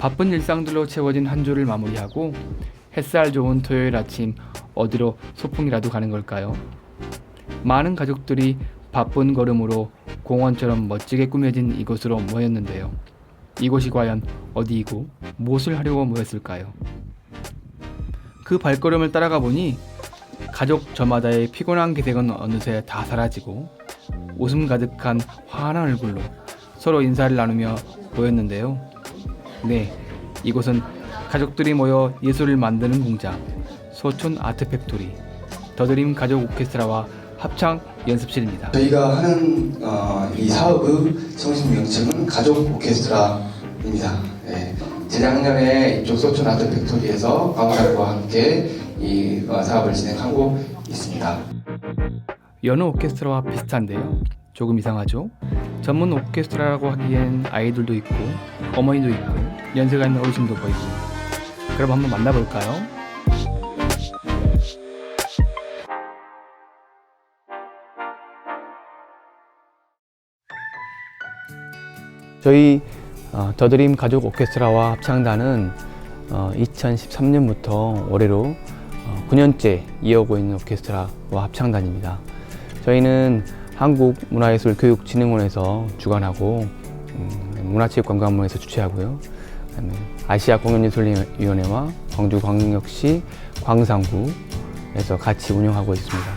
바쁜 일상들로 채워진 한 주를 마무리하고 햇살 좋은 토요일 아침 어디로 소풍이라도 가는 걸까요? 많은 가족들이 바쁜 걸음으로 공원처럼 멋지게 꾸며진 이곳으로 모였는데요. 이곳이 과연 어디이고 무엇을 하려고 모였을까요? 그 발걸음을 따라가 보니 가족 저마다의 피곤한 기색은 어느새 다 사라지고 웃음 가득한 환한 얼굴로 서로 인사를 나누며 모였는데요. 네, 이곳은 가족들이 모여 예술을 만드는 공장 소촌 아트팩토리 더드림 가족 오케스트라와 합창 연습실입니다. 저희가 하는 이 사업의 정식 명칭은 가족 오케스트라입니다. 네. 재작년에 이쪽 소촌 아트팩토리에서 광고장과 함께 이 사업을 진행하고 있습니다. 여느 오케스트라와 비슷한데요. 조금 이상하죠? 전문 오케스트라라고 하기엔 아이들도 있고 어머니도 있고 연세가 있는 어르신도 보이고. 그럼 한번 만나볼까요? 저희 더드림 가족 오케스트라와 합창단은 2013년부터 올해로 9년째 이어오고 있는 오케스트라와 합창단입니다. 저희는 한국문화예술교육진흥원에서 주관하고 문화체육관광부에서 주최하고요. 그다음에 아시아 공연예술위원회와 광주광역시 광산구에서 같이 운영하고 있습니다.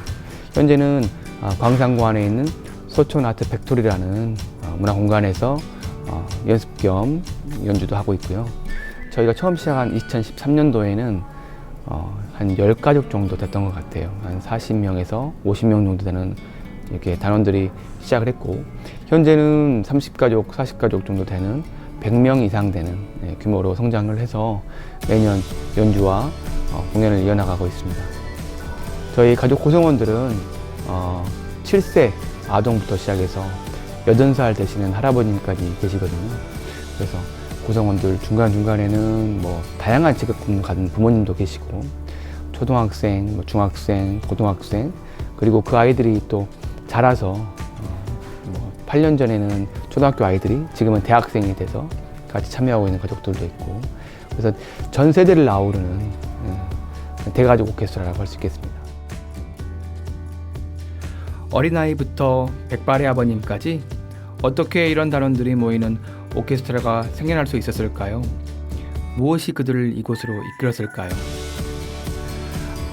현재는 광산구 안에 있는 소촌 아트 팩토리라는 문화공간에서 연습 겸 연주도 하고 있고요. 저희가 처음 시작한 2013년도에는 한 10가족 정도 됐던 것 같아요. 한 40명에서 50명 정도 되는 이렇게 단원들이 시작을 했고, 현재는 30가족, 40가족 정도 되는 100명 이상 되는 규모로 성장을 해서 매년 연주와 공연을 이어나가고 있습니다. 저희 가족 구성원들은 7세 아동부터 시작해서 80살 되시는 할아버님까지 계시거든요. 그래서 구성원들 중간중간에는 다양한 직업군을 가진 부모님도 계시고, 초등학생, 중학생, 고등학생, 그리고 그 아이들이 또 자라서 8년 전에는 초등학교 아이들이 지금은 대학생이 돼서 같이 참여하고 있는 가족들도 있고, 그래서 전 세대를 아우르는 대가족 오케스트라라고 할 수 있겠습니다. 어린아이부터 백발의 아버님까지 어떻게 이런 단원들이 모이는 오케스트라가 생겨날 수 있었을까요? 무엇이 그들을 이곳으로 이끌었을까요?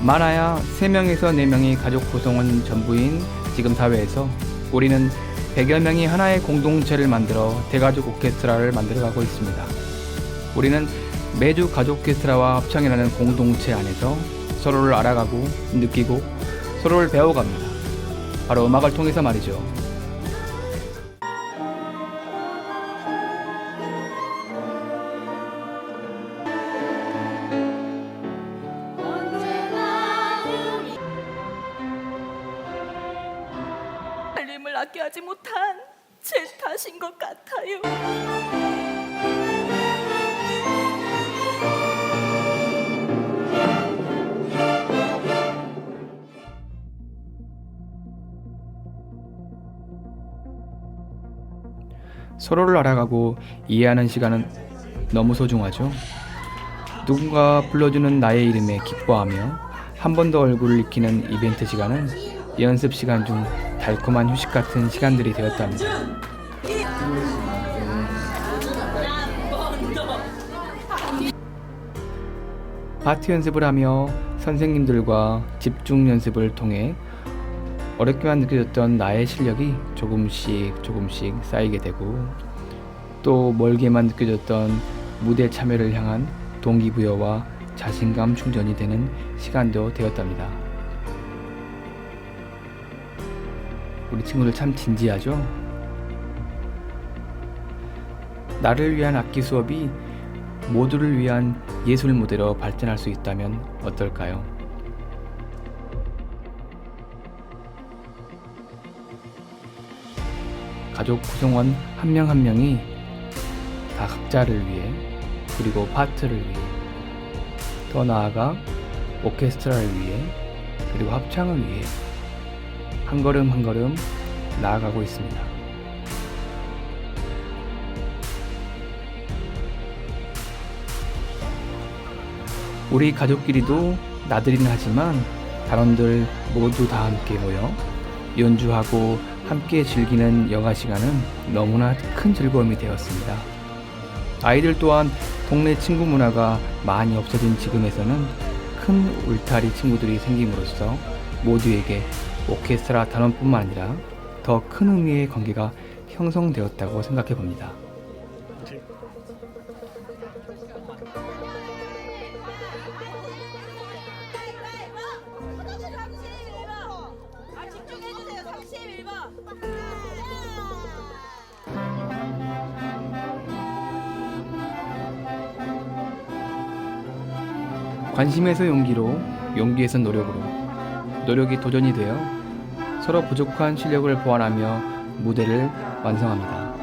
많아야 3명에서 4명이 가족 구성원 전부인 지금 사회에서 우리는 100여 명이 하나의 공동체를 만들어 대가족 오케스트라를 만들어가고 있습니다. 우리는 매주 가족 오케스트라와 합창이라는 공동체 안에서 서로를 알아가고 느끼고 서로를 배워갑니다. 바로 음악을 통해서 말이죠. 살림을 아껴하지 못한 제 탓인 것 같아요. 서로를 알아가고 이해하는 시간은 너무 소중하죠. 누군가 불러주는 나의 이름에 기뻐하며 한 번 더 얼굴을 익히는 이벤트 시간은 연습 시간 중 달콤한 휴식 같은 시간들이 되었답니다. 파트 연습을 하며 선생님들과 집중 연습을 통해 어렵게만 느껴졌던 나의 실력이 조금씩 쌓이게 되고, 또 멀게만 느껴졌던 무대 참여를 향한 동기부여와 자신감 충전이 되는 시간도 되었답니다. 우리 친구들 참 진지하죠? 나를 위한 악기 수업이 모두를 위한 예술 무대로 발전할 수 있다면 어떨까요? 가족 구성원 한 명 한 명이 다 각자를 위해, 그리고 파트를 위해, 더 나아가 오케스트라를 위해, 그리고 합창을 위해 한 걸음 한 걸음 나아가고 있습니다. 우리 가족끼리도 나들이는 하지만 단원들 모두 다 함께 모여 연주하고 함께 즐기는 여가 시간은 너무나 큰 즐거움이 되었습니다. 아이들 또한 동네 친구 문화가 많이 없어진 지금에서는 큰 울타리 친구들이 생김으로써 모두에게 오케스트라 단원뿐만 아니라 더 큰 의미의 관계가 형성되었다고 생각해 봅니다. 집중해주세요. 31번. 관심에서 용기로, 용기에서 노력으로, 노력이 도전이 되어 서로 부족한 실력을 보완하며 무대를 완성합니다.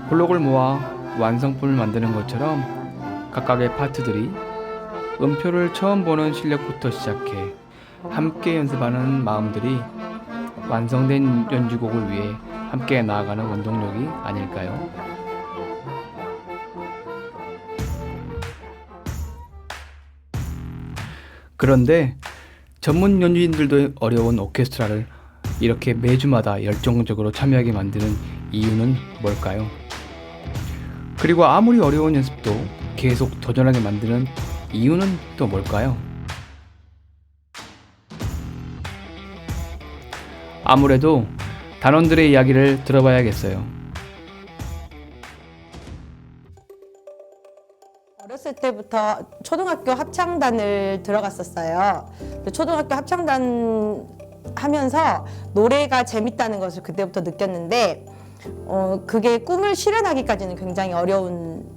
블록을 모아 완성품을 만드는 것처럼 각각의 파트들이 음표를 처음 보는 실력부터 시작해 함께 연습하는 마음들이 완성된 연주곡을 위해 함께 나아가는 원동력이 아닐까요? 그런데 전문 연주인들도 어려운 오케스트라를 이렇게 매주마다 열정적으로 참여하게 만드는 이유는 뭘까요? 그리고 아무리 어려운 연습도 계속 도전하게 만드는 이유는 또 뭘까요? 아무래도 단원들의 이야기를 들어봐야겠어요. 어렸을 때부터 초등학교 합창단을 들어갔었어요. 초등학교 합창단 하면서 노래가 재밌다는 것을 그때부터 느꼈는데 그게 꿈을 실현하기까지는 굉장히 어려운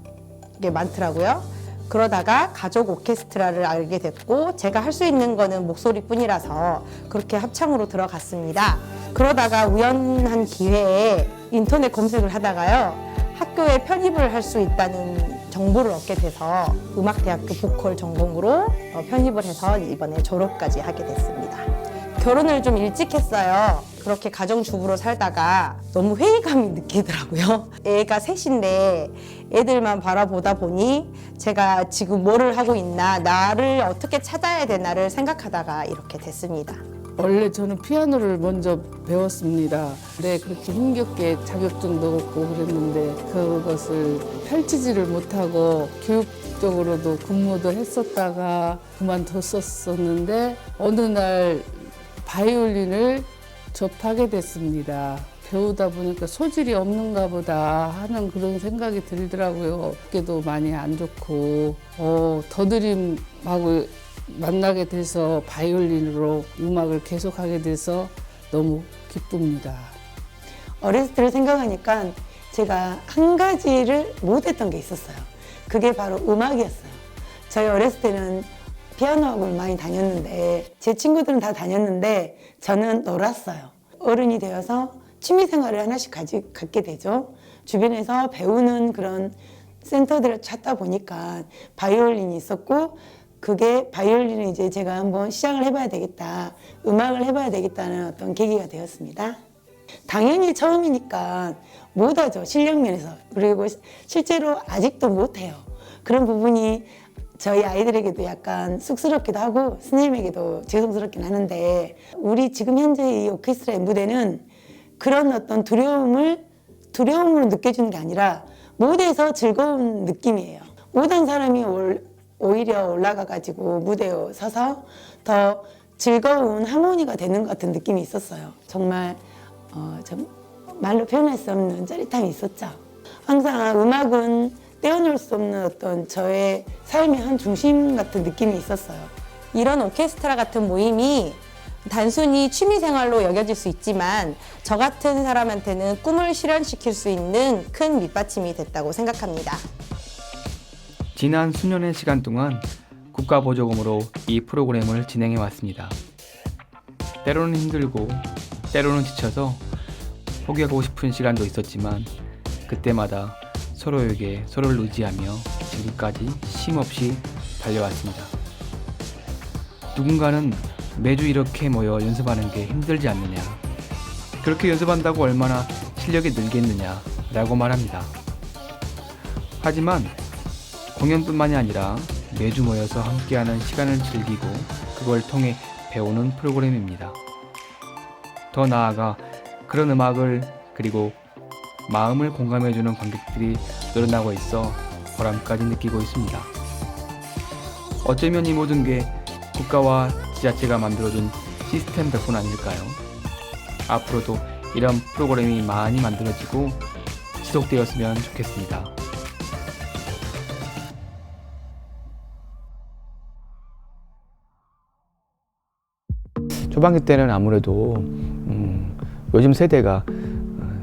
게 많더라고요. 그러다가 가족 오케스트라를 알게 됐고 제가 할 수 있는 거는 목소리뿐이라서 그렇게 합창으로 들어갔습니다. 그러다가 우연한 기회에 인터넷 검색을 하다가요. 학교에 편입을 할 수 있다는 정보를 얻게 돼서 음악대학교 보컬 전공으로 편입을 해서 이번에 졸업까지 하게 됐습니다. 결혼을 좀 일찍 했어요. 그렇게 가정주부로 살다가 너무 회의감이 느끼더라고요. 애가 셋인데 애들만 바라보다 보니 제가 지금 뭐를 하고 있나, 나를 어떻게 찾아야 되나를 생각하다가 이렇게 됐습니다. 원래 저는 피아노를 먼저 배웠습니다. 네, 그렇게 힘겹게 자격증도 얻고 그랬는데 그것을 펼치지를 못하고 교육적으로도 근무도 했었다가 그만뒀었는데 어느 날 바이올린을 접하게 됐습니다. 배우다 보니까 소질이 없는가 보다 하는 그런 생각이 들더라고요. 어깨도 많이 안 좋고 더드림하고 만나게 돼서 바이올린으로 음악을 계속하게 돼서 너무 기쁩니다. 어렸을 때를 생각하니까 제가 한 가지를 못했던 게 있었어요. 그게 바로 음악이었어요. 저희 어렸을 때는 피아노 학원을 많이 다녔는데 제 친구들은 다 다녔는데 저는 놀았어요. 어른이 되어서 취미 생활을 하나씩 갖게 되죠. 주변에서 배우는 그런 센터들을 찾다 보니까 바이올린이 있었고 그게 바이올린을 이제 제가 한번 시작을 해봐야 되겠다, 음악을 해봐야 되겠다는 어떤 계기가 되었습니다. 당연히 처음이니까 못하죠, 실력 면에서. 그리고 실제로 아직도 못해요. 그런 부분이 저희 아이들에게도 약간 쑥스럽기도 하고 스님에게도 죄송스럽긴 하는데 우리 지금 현재 이 오케스트라의 무대는 그런 어떤 두려움으로 느껴지는 게 아니라 무대에서 즐거운 느낌이에요. 못한 사람이 오히려 올라가가지고 무대에 서서 더 즐거운 하모니가 되는 것 같은 느낌이 있었어요. 정말 좀 말로 표현할 수 없는 짜릿함이 있었죠. 항상 음악은 떼어놓을 수 없는 어떤 저의 삶의 한 중심 같은 느낌이 있었어요. 이런 오케스트라 같은 모임이 단순히 취미생활로 여겨질 수 있지만 저 같은 사람한테는 꿈을 실현시킬 수 있는 큰 밑받침이 됐다고 생각합니다. 지난 수년의 시간 동안 국가보조금으로 이 프로그램을 진행해 왔습니다. 때로는 힘들고 때로는 지쳐서 포기하고 싶은 시간도 있었지만 그때마다 서로에게 서로를 의지하며 지금까지 쉼없이 달려왔습니다. 누군가는 매주 이렇게 모여 연습하는 게 힘들지 않느냐, 그렇게 연습한다고 얼마나 실력이 늘겠느냐 라고 말합니다. 하지만 공연뿐만이 아니라 매주 모여서 함께하는 시간을 즐기고 그걸 통해 배우는 프로그램입니다. 더 나아가 그런 음악을 그리고 마음을 공감해주는 관객들이 늘어나고 있어 보람까지 느끼고 있습니다. 어쩌면 이 모든 게 국가와 지자체가 만들어준 시스템 덕분 아닐까요? 앞으로도 이런 프로그램이 많이 만들어지고 지속되었으면 좋겠습니다. 초반기 때는 아무래도 요즘 세대가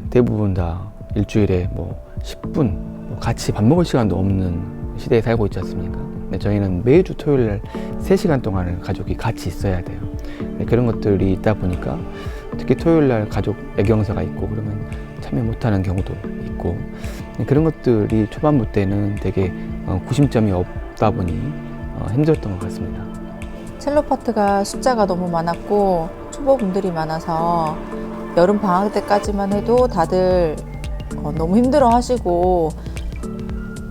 대부분 다 일주일에 뭐 10분 같이 밥 먹을 시간도 없는 시대에 살고 있지 않습니까? 근데 저희는 매주 토요일 날 3시간 동안을 가족이 같이 있어야 돼요. 그런 것들이 있다 보니까 특히 토요일 날 가족 애경사가 있고 그러면 참여 못하는 경우도 있고 그런 것들이 초반부 때는 되게 구심점이 없다 보니 힘들었던 것 같습니다. 첼로 파트가 숫자가 너무 많았고 초보분들이 많아서 여름 방학 때까지만 해도 다들 너무 힘들어 하시고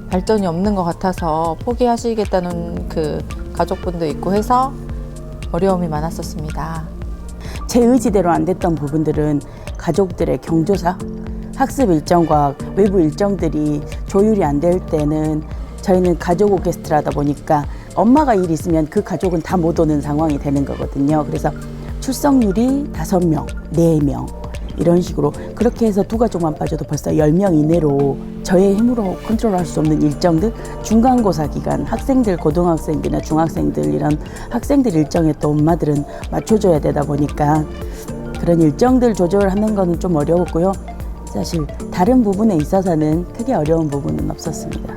발전이 없는 것 같아서 포기하시겠다는 그 가족분도 있고 해서 어려움이 많았었습니다. 제 의지대로 안 됐던 부분들은 가족들의 경조사, 학습 일정과 외부 일정들이 조율이 안 될 때는 저희는 가족 오케스트라다 보니까 엄마가 일 있으면 그 가족은 다 못 오는 상황이 되는 거거든요. 그래서 출석률이 5명, 4명 이런 식으로 그렇게 해서 2가족만 빠져도 벌써 10명 이내로 저의 힘으로 컨트롤할 수 없는 일정들, 중간고사 기간 학생들, 고등학생들이나 중학생들 이런 학생들 일정에 또 엄마들은 맞춰줘야 되다 보니까 그런 일정들 조절하는 건 좀 어려웠고요. 사실 다른 부분에 있어서는 크게 어려운 부분은 없었습니다.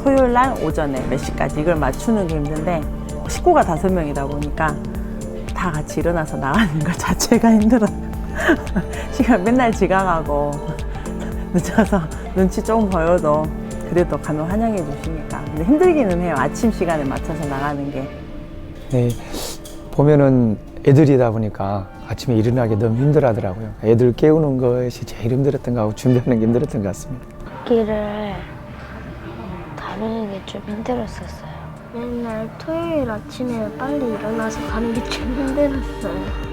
토요일 날 오전에 몇 시까지 이걸 맞추는 게 힘든데 식구가 5명이다 보니까 다 같이 일어나서 나가는 것 자체가 힘들어요. 시간 맨날 지각하고 늦어서 눈치 조금 보여도 그래도 가면 환영해 주시니까. 근데 힘들기는 해요. 아침 시간에 맞춰서 나가는 게. 네, 보면은 애들이다 보니까 아침에 일어나기 너무 힘들어하더라고요. 애들 깨우는 것이 제일 힘들었던 거 하고 준비하는 게 힘들었던 것 같습니다. 길을 다루는 게 좀 힘들었었어요. 맨날 토요일 아침에 빨리 일어나서 가는 게 좀 힘들었어요.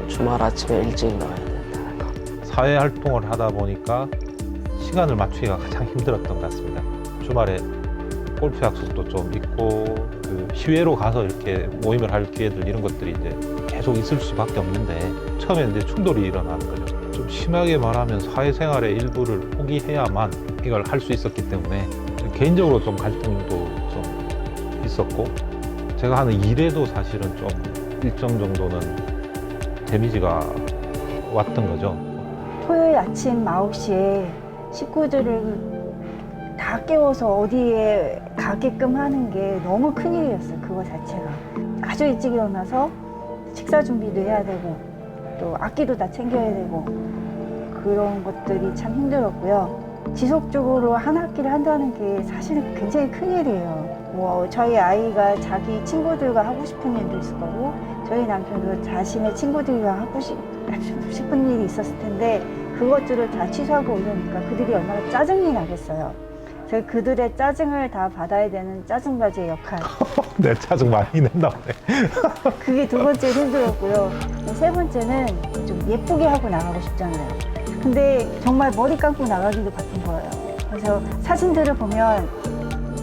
주말 아침에 일찍 나와야 된다. 사회 활동을 하다 보니까 시간을 맞추기가 가장 힘들었던 것 같습니다. 주말에 골프 약속도 좀 있고 그 시외로 가서 이렇게 모임을 할 기회들 이런 것들이 이제 계속 있을 수밖에 없는데 처음에 이제 충돌이 일어나는 거죠. 좀 심하게 말하면 사회생활의 일부를 포기해야만 이걸 할 수 있었기 때문에 개인적으로 좀 갈등도 좀 있었고 제가 하는 일에도 사실은 좀 일정 정도는 데미지가 왔던 거죠. 토요일 아침 9시에 식구들을 다 깨워서 어디에 가게끔 하는 게 너무 큰일이었어요. 그거 자체가. 아주 일찍 일어나서 식사 준비도 해야 되고 또 악기도 다 챙겨야 되고 그런 것들이 참 힘들었고요. 지속적으로 한 학기를 한다는 게 사실은 굉장히 큰일이에요. 뭐 저희 아이가 자기 친구들과 하고 싶은 일도 있을 거고 저희 남편도 자신의 친구들과 하고 싶은 일이 있었을 텐데 그것들을 다 취소하고 이러니까 그들이 얼마나 짜증이 나겠어요. 그래서 그들의 짜증을 다 받아야 되는 짜증바지의 역할. 내 짜증 많이 낸다 보네. 그게 2번째 힘들었고요. 3번째는 좀 예쁘게 하고 나가고 싶잖아요. 근데 정말 머리 감고 나가기도 바쁜 거예요. 그래서 사진들을 보면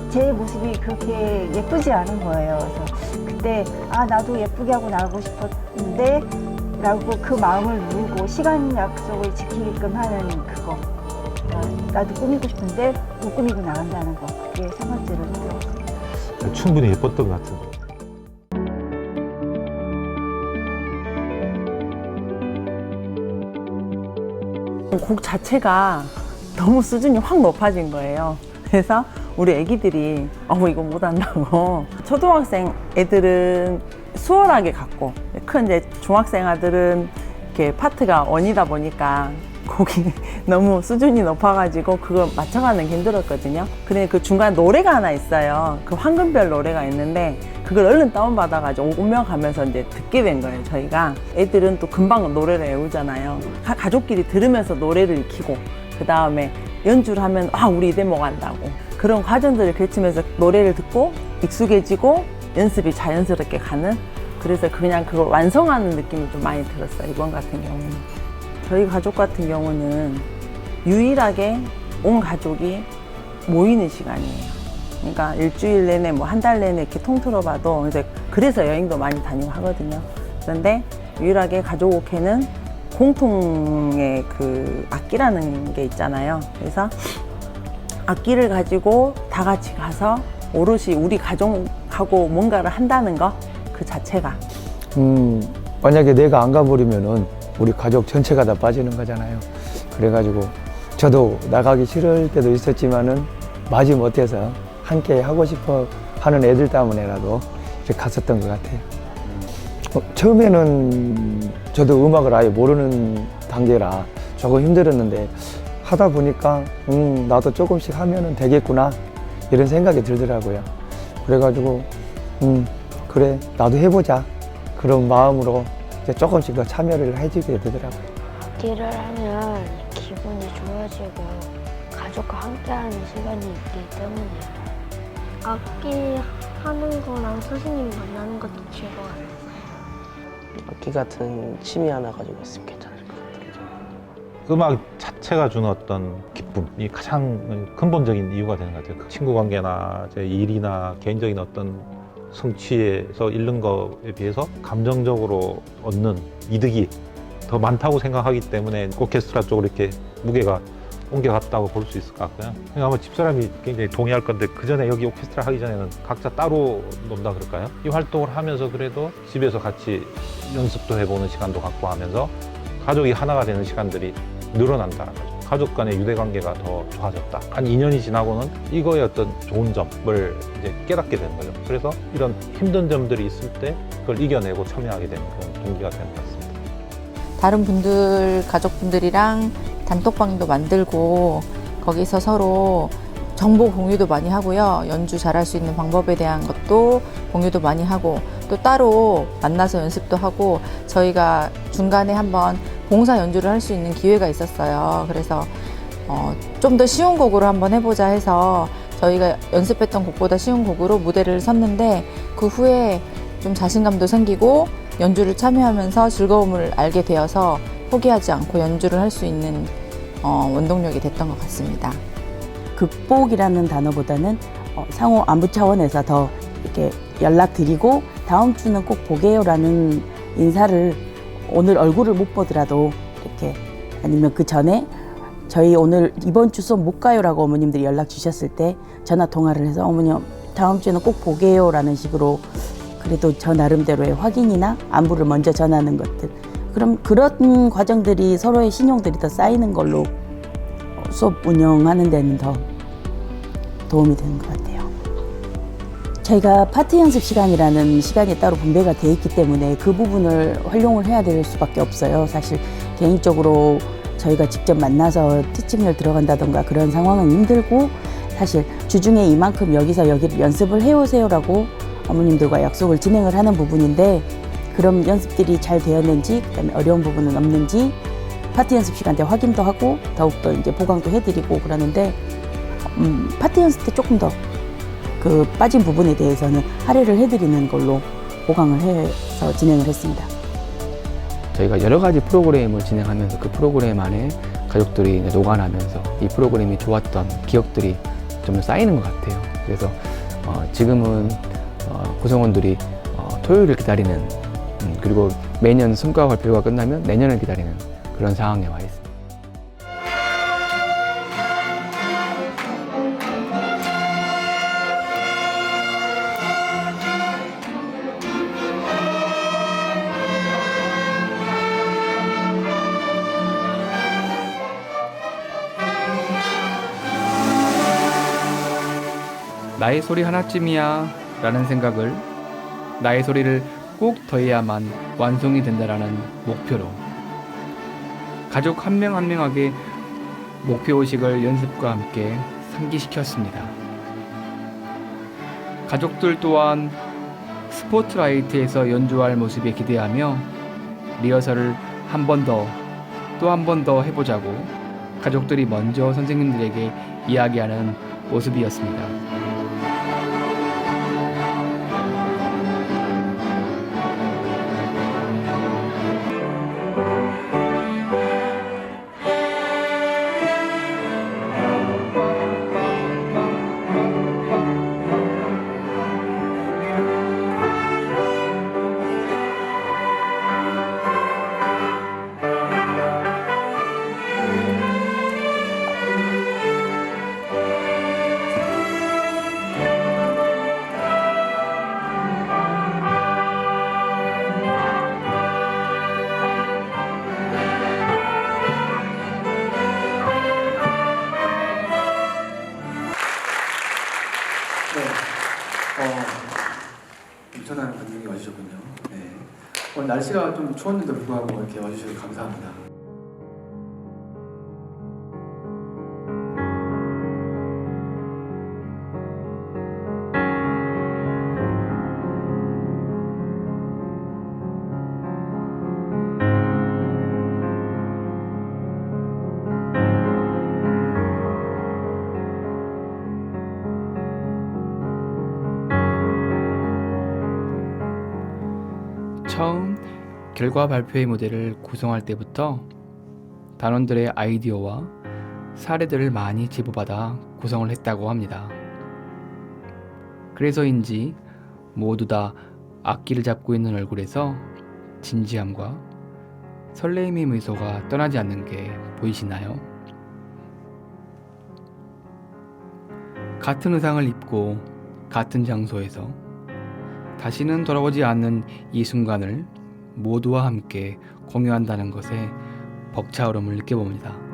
제 모습이 그렇게 예쁘지 않은 거예요. 그래서 그때 아 나도 예쁘게 하고 나가고 싶었는데 라고 그 마음을 누르고 시간 약속을 지키게끔 하는 그거. 나도 꾸미고 싶은데 못 꾸미고 나간다는 거. 그게 3번째로 힘들었어요. 충분히 예뻤던 것 같은데. 곡 자체가 너무 수준이 확 높아진 거예요. 그래서 우리 애기들이 이거 못한다고. 초등학생 애들은 수월하게 갔고 큰 이제 중학생 아들은 이렇게 파트가 원이다 보니까 곡이 너무 수준이 높아가지고 그거 맞춰가는 게 힘들었거든요. 근데 그 중간 노래가 하나 있어요. 그 황금별 노래가 있는데 그걸 얼른 다운받아가지고 오며 가면서 이제 듣게 된 거예요, 저희가. 애들은 또 금방 노래를 외우잖아요. 가족끼리 들으면서 노래를 익히고 그 다음에 연주를 하면 아 우리 이 대목 안다고 그런 과정들을 거치면서 노래를 듣고 익숙해지고 연습이 자연스럽게 가는 그래서 그냥 그걸 완성하는 느낌이 좀 많이 들었어요. 이번 같은 경우는 저희 가족 같은 경우는 유일하게 온 가족이 모이는 시간이에요. 그러니까 일주일 내내 뭐 한 달 내내 이렇게 통틀어 봐도 그래서 여행도 많이 다니고 하거든요. 그런데 유일하게 가족 오케는 공통의 그 악기라는 게 있잖아요. 그래서 악기를 가지고 다 같이 가서 오롯이 우리 가족하고 뭔가를 한다는 거 그 자체가 만약에 내가 안 가버리면은 우리 가족 전체가 다 빠지는 거잖아요. 그래가지고 저도 나가기 싫을 때도 있었지만은 마지 못해서 함께 하고 싶어 하는 애들 때문에라도 이렇게 갔었던 것 같아요. 처음에는 저도 음악을 아예 모르는 단계라 조금 힘들었는데 하다 보니까 나도 조금씩 하면은 되겠구나 이런 생각이 들더라고요. 그래가지고 그래 나도 해보자 그런 마음으로 이제 조금씩 더 참여를 해주게 되더라고요. 악기를 하면 기분이 좋아지고 가족과 함께하는 시간이 있기 때문이에요. 악기 하는 거랑 선생님 만나는 것도 즐거워요. 악기 같은 취미 하나 가지고 있으면 괜찮을 것 같아요. 음악 자체가 주는 어떤 기쁨이 가장 근본적인 이유가 되는 것 같아요. 친구 관계나 제 일이나 개인적인 어떤 성취에서 잃는 것에 비해서 감정적으로 얻는 이득이 더 많다고 생각하기 때문에 오케스트라 쪽으로 이렇게 무게가 옮겨갔다고 볼 수 있을 것 같고요. 아마 집사람이 굉장히 동의할 건데 그 전에 여기 오케스트라 하기 전에는 각자 따로 논다 그럴까요? 이 활동을 하면서 그래도 집에서 같이 연습도 해보는 시간도 갖고 하면서 가족이 하나가 되는 시간들이 늘어난다는 거죠. 가족 간의 유대관계가 더 좋아졌다. 한 2년이 지나고는 이거의 어떤 좋은 점을 이제 깨닫게 되는 거죠. 그래서 이런 힘든 점들이 있을 때 그걸 이겨내고 참여하게 되는 그런 동기가 되는 것 같습니다. 다른 분들, 가족분들이랑 단톡방도 만들고 거기서 서로 정보 공유도 많이 하고요. 연주 잘할 수 있는 방법에 대한 것도 공유도 많이 하고 또 따로 만나서 연습도 하고 저희가 중간에 한번 봉사 연주를 할 수 있는 기회가 있었어요. 그래서 좀 더 쉬운 곡으로 한번 해보자 해서 저희가 연습했던 곡보다 쉬운 곡으로 무대를 섰는데 그 후에 좀 자신감도 생기고 연주를 참여하면서 즐거움을 알게 되어서 포기하지 않고 연주를 할 수 있는 원동력이 됐던 것 같습니다. 극복이라는 단어보다는 상호 안부 차원에서 더 이렇게 연락드리고 다음 주는 꼭 보게요라는 인사를 오늘 얼굴을 못 보더라도 이렇게 아니면 그 전에 저희 오늘 이번 주 수업 못 가요라고 어머님들이 연락 주셨을 때 전화 통화를 해서 어머니 다음 주에는 꼭 보게요라는 식으로 그래도 저 나름대로의 확인이나 안부를 먼저 전하는 것들 그럼 그런 과정들이 서로의 신용들이 더 쌓이는 걸로 수업 운영하는 데는 더 도움이 되는 것 같아요. 저희가 파트 연습 시간이라는 시간이 따로 분배가 돼 있기 때문에 그 부분을 활용을 해야 될 수밖에 없어요. 사실 개인적으로 저희가 직접 만나서 티칭을 들어간다던가 그런 상황은 힘들고 사실 주중에 이만큼 여기서 여기를 연습을 해오세요라고 어머님들과 약속을 진행을 하는 부분인데 그럼 연습들이 잘 되었는지 그다음에 어려운 부분은 없는지 파트 연습 시간 때 확인도 하고 더욱더 이제 보강도 해드리고 그러는데 파트 연습 때 조금 더 그 빠진 부분에 대해서는 할애를 해드리는 걸로 보강을 해서 진행을 했습니다. 저희가 여러 가지 프로그램을 진행하면서 그 프로그램 안에 가족들이 이제 녹아나면서 이 프로그램이 좋았던 기억들이 좀 더 쌓이는 것 같아요. 그래서 지금은 구성원들이 토요일을 기다리는 그리고 매년 성과 발표가 끝나면 내년을 기다리는 그런 상황에 와 있습니다. 나의 소리 하나쯤이야 라는 생각을 나의 소리를 꼭 더해야만 완성이 된다라는 목표로 가족 한 명 한 명에게 목표의식을 연습과 함께 상기시켰습니다. 가족들 또한 스포트라이트에서 연주할 모습에 기대하며 리허설을 한 번 더 또 한 번 더 해보자고 가족들이 먼저 선생님들에게 이야기하는 모습이었습니다. 엄청난 분들이 와주셨군요. 네. 오늘 날씨가 좀 추웠는데도 불구하고 이렇게 와주셔서 감사합니다. 처음 결과 발표회 무대를 구성할 때부터 단원들의 아이디어와 사례들을 많이 제보받아 구성을 했다고 합니다. 그래서인지 모두 다 악기를 잡고 있는 얼굴에서 진지함과 설레임의 미소가 떠나지 않는 게 보이시나요? 같은 의상을 입고 같은 장소에서 다시는 돌아오지 않는 이 순간을 모두와 함께 공유한다는 것에 벅차오름을 느껴봅니다.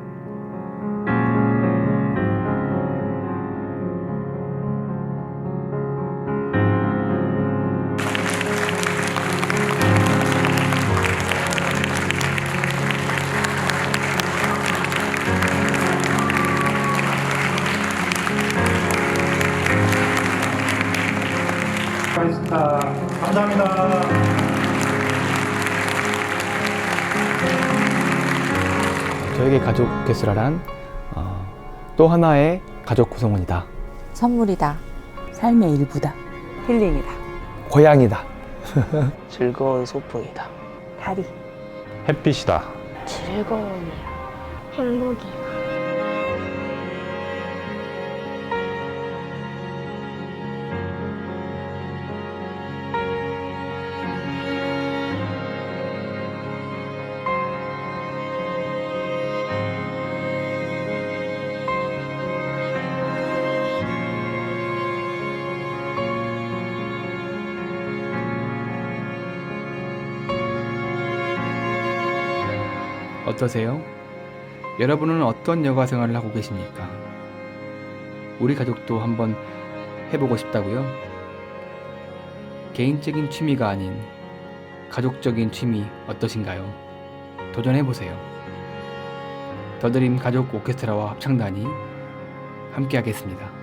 감사합니다. 저에게 가족 오케스트라란 또 하나의 가족 구성원이다. 선물이다. 삶의 일부다. 힐링이다. 고향이다. 즐거운 소풍이다. 다리. 햇빛이다. 즐거움이야. 행복이야. 어떠세요? 여러분은 어떤 여가 생활을 하고 계십니까? 우리 가족도 한번 해보고 싶다고요? 개인적인 취미가 아닌 가족적인 취미 어떠신가요? 도전해보세요. 더드림 가족 오케스트라와 합창단이 함께하겠습니다.